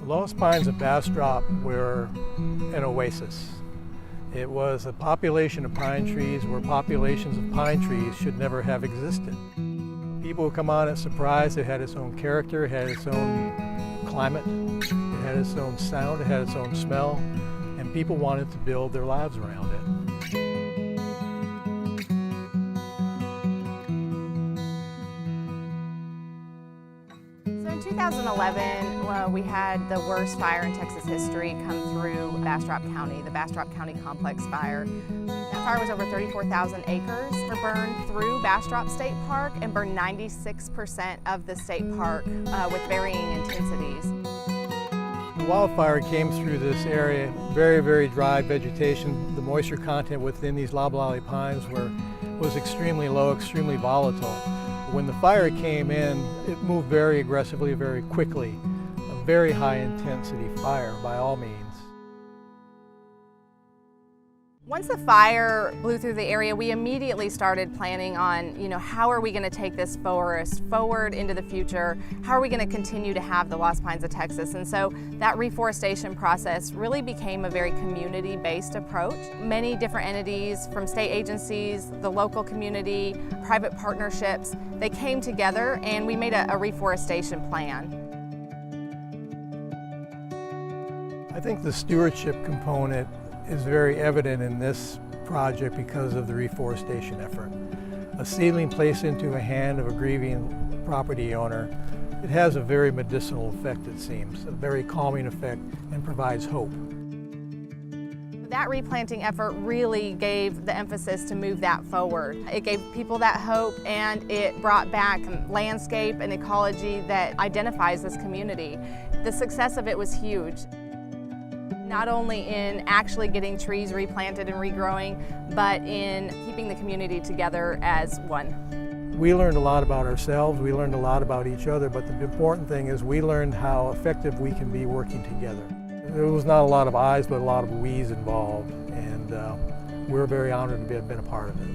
The Lost Pines of Bastrop were an oasis. It was a population of pine trees where populations of pine trees should never have existed. People would come on it surprised. It had its own character, it had its own climate, it had its own sound, it had its own smell, and people wanted to build their lives around it. In 2011, we had the worst fire in Texas history come through Bastrop County, the Bastrop County Complex Fire. That fire was over 34,000 acres. It burned through Bastrop State Park and burned 96% of the state park with varying intensities. The wildfire came through this area, very, very dry vegetation. The moisture content within these loblolly pines was extremely low, extremely volatile. When the fire came in, it moved very aggressively, very quickly. A very high intensity fire by all means. Once the fire blew through the area, we immediately started planning on, how are we going to take this forest forward into the future? How are we going to continue to have the Lost Pines of Texas? And so that reforestation process really became a very community-based approach. Many different entities from state agencies, the local community, private partnerships, they came together and we made a reforestation plan. I think the stewardship component is very evident in this project because of the reforestation effort. A seedling placed into a hand of a grieving property owner, it has a very medicinal effect, it seems, a very calming effect, and provides hope. That replanting effort really gave the emphasis to move that forward. It gave people that hope, and it brought back landscape and ecology that identifies this community. The success of it was huge. Not only in actually getting trees replanted and regrowing, but in keeping the community together as one. We learned a lot about ourselves, we learned a lot about each other, but the important thing is we learned how effective we can be working together. There was not a lot of I's, but a lot of we's involved, and we're very honored to have been a part of it.